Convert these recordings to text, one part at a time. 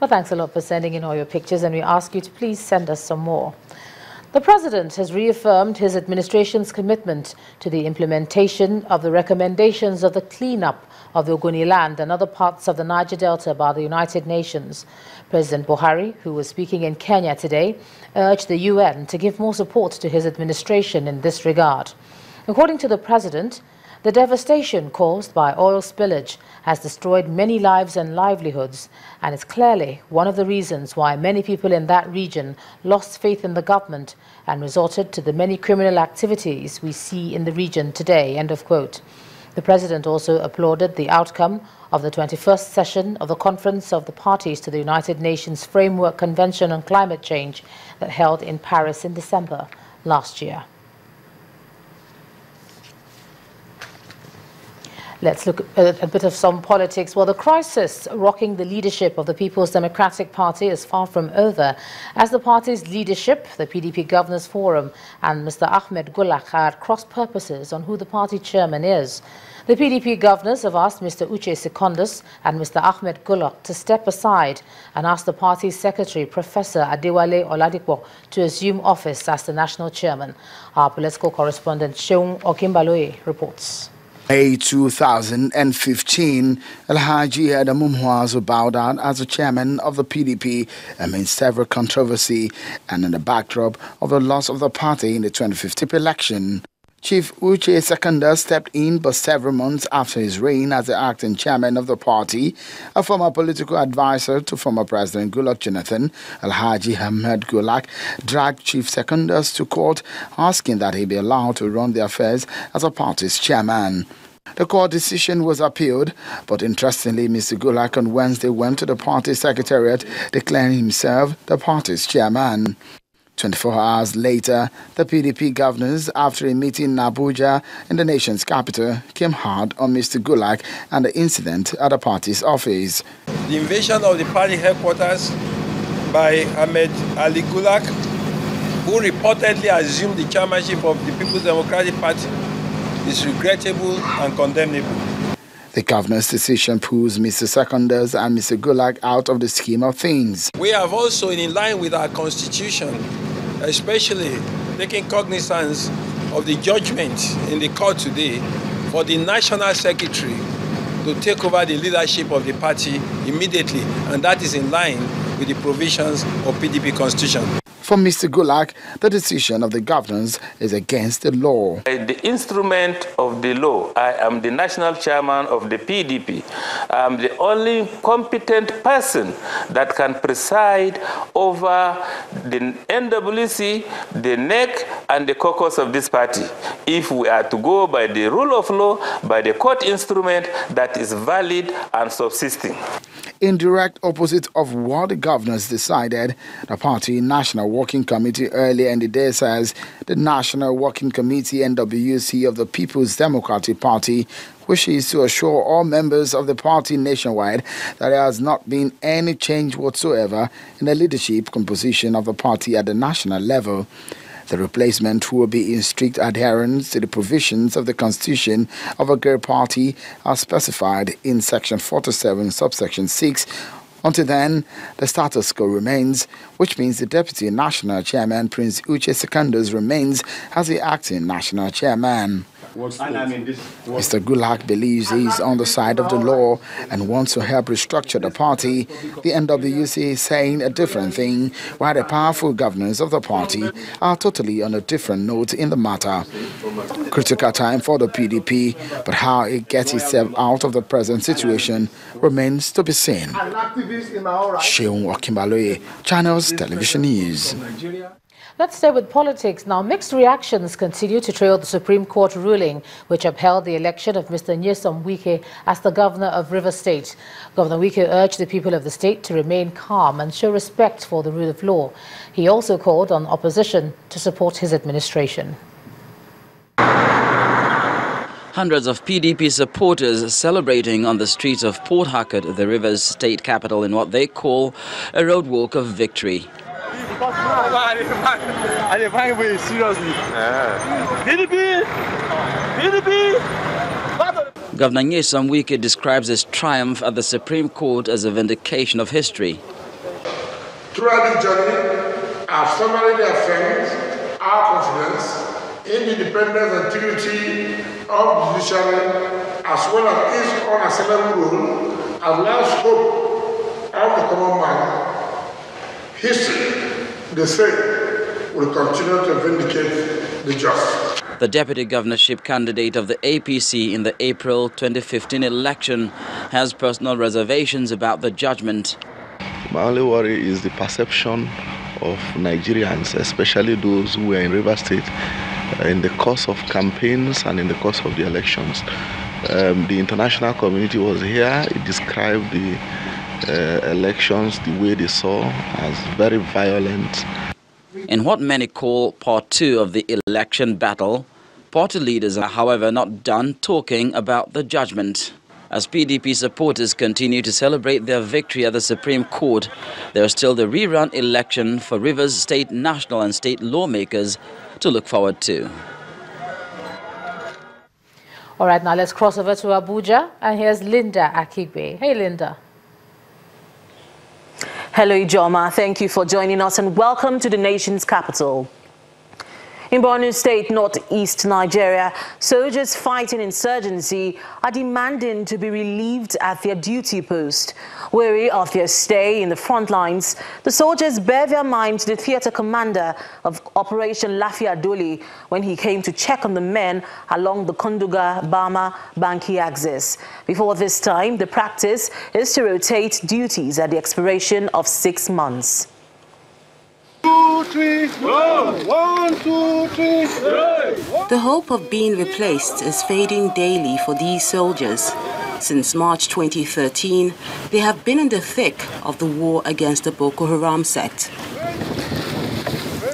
Well, thanks a lot for sending in all your pictures, and we ask you to please send us some more. The President has reaffirmed his administration's commitment to the implementation of the recommendations of the cleanup of the Ogoni land and other parts of the Niger Delta by the United Nations. President Buhari, who was speaking in Kenya today, urged the UN to give more support to his administration in this regard. According to the President, the devastation caused by oil spillage has destroyed many lives and livelihoods, and is clearly one of the reasons why many people in that region lost faith in the government and resorted to the many criminal activities we see in the region today. End of quote. The President also applauded the outcome of the 21st session of the Conference of the Parties to the United Nations Framework Convention on Climate Change that held in Paris in December last year. Let's look at a bit of some politics. Well, the crisis rocking the leadership of the People's Democratic Party is far from over, as the party's leadership, the PDP Governors Forum, and Mr. Ahmed Gulak are at cross purposes on who the party chairman is. The PDP governors have asked Mr. Uche Secondus and Mr. Ahmed Gulak to step aside and ask the party's secretary, Professor Adewale Oladipo, to assume office as the national chairman. Our political correspondent, Seun Okimbaloye, reports. May 2015, Alhaji Adam Mumwazu bowed out as the chairman of the PDP amid several controversy and in the backdrop of the loss of the party in the 2015 election. Chief Uche Secondus stepped in but several months after his reign as the acting chairman of the party. A former political advisor to former President Goodluck Jonathan, Alhaji Ahmed Gulak, dragged Chief Secondus to court, asking that he be allowed to run the affairs as a party's chairman. The court decision was appealed, but interestingly, Mr. Gulak on Wednesday went to the party secretariat declaring himself the party's chairman. 24 hours later, the PDP governors, after a meeting in Abuja, in the nation's capital, came hard on Mr. Gulak and the incident at the party's office. The invasion of the party headquarters by Ahmed Ali Gulak, who reportedly assumed the chairmanship of the People's Democratic Party, is regrettable and condemnable. The governor's decision pulls Mr. Secondus and Mr. Gulak out of the scheme of things. We have also, in line with our constitution, especially taking cognizance of the judgment in the court today, for the national secretary to take over the leadership of the party immediately, and that is in line with the provisions of PDP constitution. For Mr. Gulak, the decision of the governors is against the law. The instrument of the law, I am the national chairman of the PDP. I am the only competent person that can preside over the NWC, the NEC, and the caucus of this party. If we are to go by the rule of law, by the court instrument that is valid and subsisting. In direct opposite of what the governors decided, the party National Working Committee earlier in the day says the National Working Committee NWC of the People's Democratic Party wishes to assure all members of the party nationwide that there has not been any change whatsoever in the leadership composition of the party at the national level. The replacement will be in strict adherence to the provisions of the constitution of a girt party as specified in Section 47, subsection 6. Until then, the status quo remains, which means the Deputy National Chairman, Prince Uche Secondus, remains as the acting National Chairman. Mr. Gulak believes he is on the side of the law and wants to help restructure the party. The NWC is saying a different thing, while the powerful governors of the party are totally on a different note in the matter. Critical time for the PDP, but how it gets itself out of the present situation remains to be seen. Seun Okimbaloye, Channels Television News. Let's stay with politics now. Mixed reactions continue to trail the Supreme Court ruling, which upheld the election of Mr. WIke as the governor of Rivers State. Governor WIke urged the people of the state to remain calm and show respect for the rule of law. He also called on opposition to support his administration. Hundreds of PDP supporters celebrating on the streets of Port Harcourt, the Rivers State capital, in what they call a road walk of victory. Governor WIke describes his triumph at the Supreme Court as a vindication of history. Throughout this journey, I have solemnly affirmed our confidence in the independence and integrity of the judiciary, as well as its unassailable role as last hope of the common man. History, they say, will continue to vindicate the just. The deputy governorship candidate of the APC in the April 2015 election has personal reservations about the judgment. My only worry is the perception of Nigerians, especially those who were in River State, in the course of campaigns and in the course of the elections. The international community was here. It described the elections the way they saw as very violent. In what many call part 2 of the election battle, party leaders are, however, not done talking about the judgment. As PDP supporters continue to celebrate their victory at the Supreme Court, there is still the rerun election for Rivers State national and state lawmakers to look forward to. All right, now let's cross over to Abuja, and here's Linda Akigbe. Hey, Linda. Hello, Ijoma. Thank you for joining us and welcome to the nation's capital. In Borno State, northeast Nigeria, soldiers fighting insurgency are demanding to be relieved at their duty post. Weary of their stay in the front lines, the soldiers bear their mind to the theater commander of Operation Lafia Doli when he came to check on the men along the Konduga-Bama-Banki axis. Before this time, the practice is to rotate duties at the expiration of 6 months. 2, 3, go! 1, 2, 3, 3. The hope of being replaced is fading daily for these soldiers. Since March 2013, they have been in the thick of the war against the Boko Haram sect.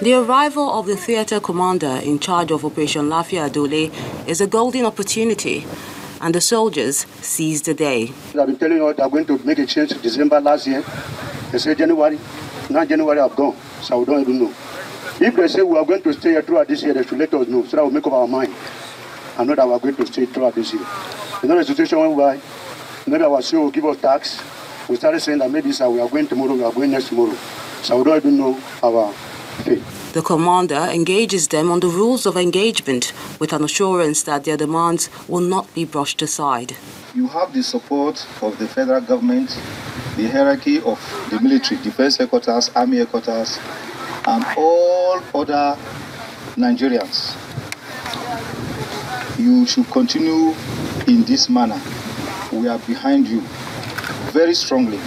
The arrival of the theater commander in charge of Operation Lafia Dole is a golden opportunity, and the soldiers seize the day. I've been telling you they're going to make a change to December last year. They say January. Now January I've gone, so we don't even know. If they say we are going to stay here throughout this year, they should let us know, so that we'll make up our mind. I know that we are going to stay throughout this year. You know the situation went by, maybe our CEO will give us tax. We started saying that maybe we are going tomorrow, we are going next tomorrow. So we don't even know our fate. The commander engages them on the rules of engagement with an assurance that their demands will not be brushed aside. You have the support of the federal government, the hierarchy of the military, defense headquarters, army headquarters, and all other Nigerians. You should continue in this manner. We are behind you very strongly.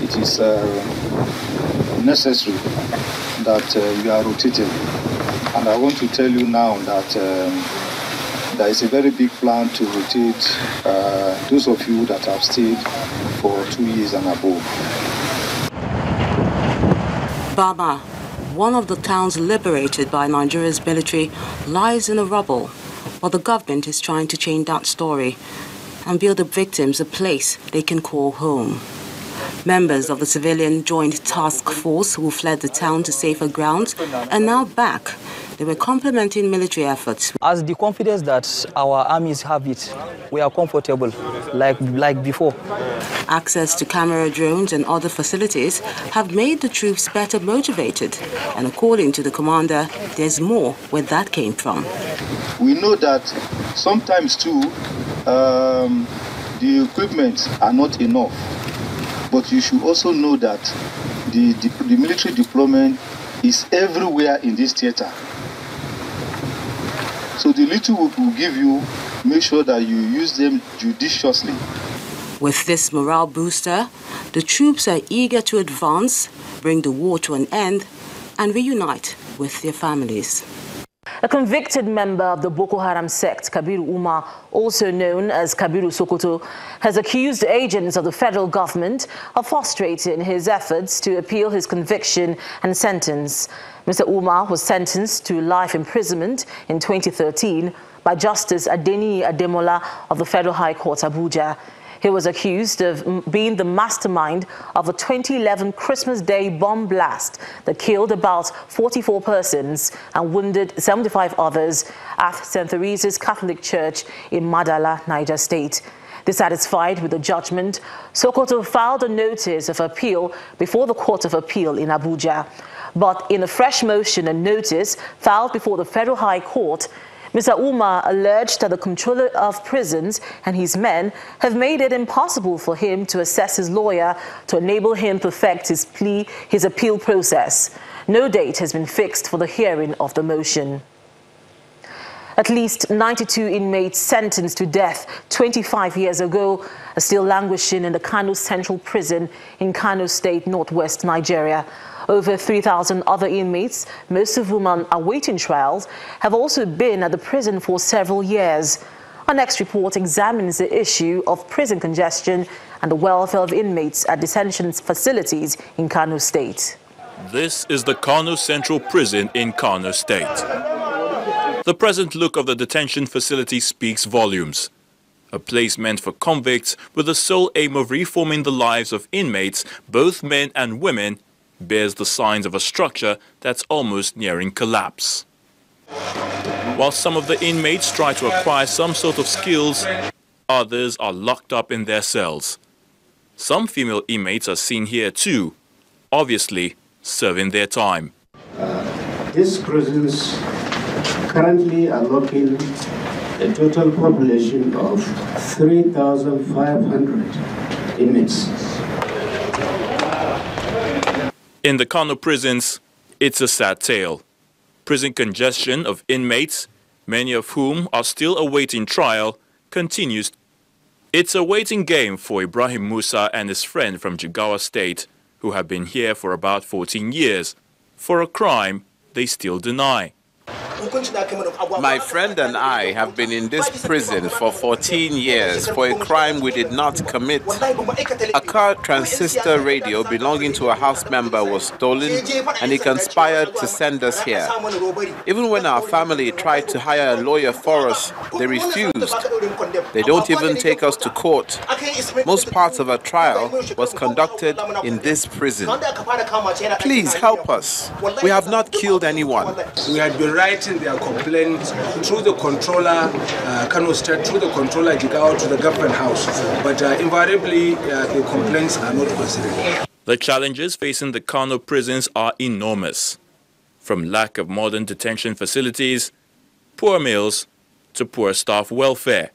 It is necessary that we are rotating. And I want to tell you now that there is a very big plan to rotate those of you that have stayed for 2 years and above. Bama, one of the towns liberated by Nigeria's military, lies in a rubble, but the government is trying to change that story and build the victims a place they can call home. Members of the civilian joint task force who fled the town to safer grounds are now back. They were complementing military efforts. As the confidence that our armies have it, we are comfortable like before. Access to camera drones and other facilities have made the troops better motivated. And according to the commander, there's more where that came from. We know that sometimes too, the equipment are not enough. But you should also know that the military deployment is everywhere in this theater. So the little we will give you, make sure that you use them judiciously. With this morale booster, the troops are eager to advance, bring the war to an end, and reunite with their families. A convicted member of the Boko Haram sect, Kabiru Umar, also known as Kabiru Sokoto, has accused agents of the federal government of frustrating his efforts to appeal his conviction and sentence. Mr. Umar was sentenced to life imprisonment in 2013 by Justice Adeni Ademola of the Federal High Court, Abuja. He was accused of being the mastermind of a 2011 Christmas Day bomb blast that killed about 44 persons and wounded 75 others at St. Theresa's Catholic Church in Madala, Niger State. Dissatisfied with the judgment, Sokoto filed a notice of appeal before the Court of Appeal in Abuja. But in a fresh motion and notice filed before the Federal High Court, Mr. Umar alleged that the Comptroller of Prisons and his men have made it impossible for him to assess his lawyer to enable him perfect his appeal process. No date has been fixed for the hearing of the motion. At least 92 inmates sentenced to death 25 years ago are still languishing in the Kano Central Prison in Kano State, northwest Nigeria. Over 3,000 other inmates, most of whom are awaiting trials, have also been at the prison for several years. Our next report examines the issue of prison congestion and the welfare of inmates at detention facilities in Kano State. This is the Kano Central Prison in Kano State. The present look of the detention facility speaks volumes. A place meant for convicts with the sole aim of reforming the lives of inmates, both men and women, bears the signs of a structure that's almost nearing collapse. While some of the inmates try to acquire some sort of skills, others are locked up in their cells. Some female inmates are seen here too, obviously serving their time. These prisons currently are locking a total population of 3,500 inmates. In the Kano prisons, it's a sad tale. Prison congestion of inmates, many of whom are still awaiting trial, continues. It's a waiting game for Ibrahim Musa and his friend from Jigawa State, who have been here for about 14 years, for a crime they still deny. My friend and I have been in this prison for 14 years for a crime we did not commit. A car transistor radio belonging to a house member was stolen and he conspired to send us here. Even when our family tried to hire a lawyer for us, they refused. They don't even take us to court. Most parts of our trial was conducted in this prison. Please help us. We have not killed anyone. We had been writing their complaint through the controller, Kano State, through the controller Jigawa to the government house, but invariably the complaints are not considered. The challenges facing the Kano prisons are enormous, from lack of modern detention facilities, poor meals, to poor staff welfare.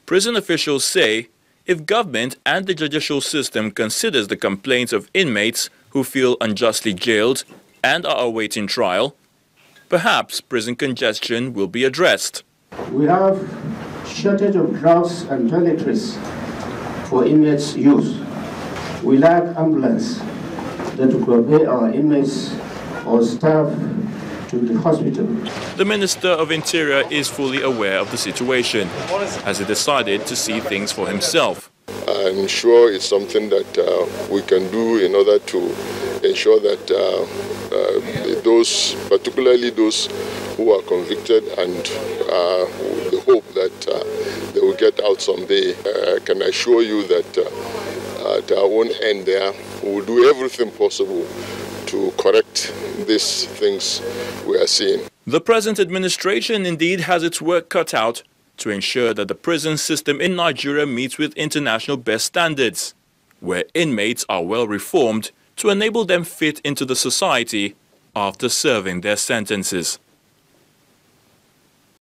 Prison officials say if government and the judicial system considers the complaints of inmates who feel unjustly jailed and are awaiting trial, perhaps prison congestion will be addressed. We have shortage of drugs and toiletries for inmates' use. We lack ambulance that will convey our inmates or staff to the hospital. The Minister of Interior is fully aware of the situation, as he decided to see things for himself. I'm sure it's something that we can do in order to ensure that those, particularly those who are convicted and the hope that they will get out someday, I can assure you that at our own end there, we will do everything possible to correct these things we are seeing. The present administration indeed has its work cut out to ensure that the prison system in Nigeria meets with international best standards, where inmates are well reformed to enable them fit into the society after serving their sentences.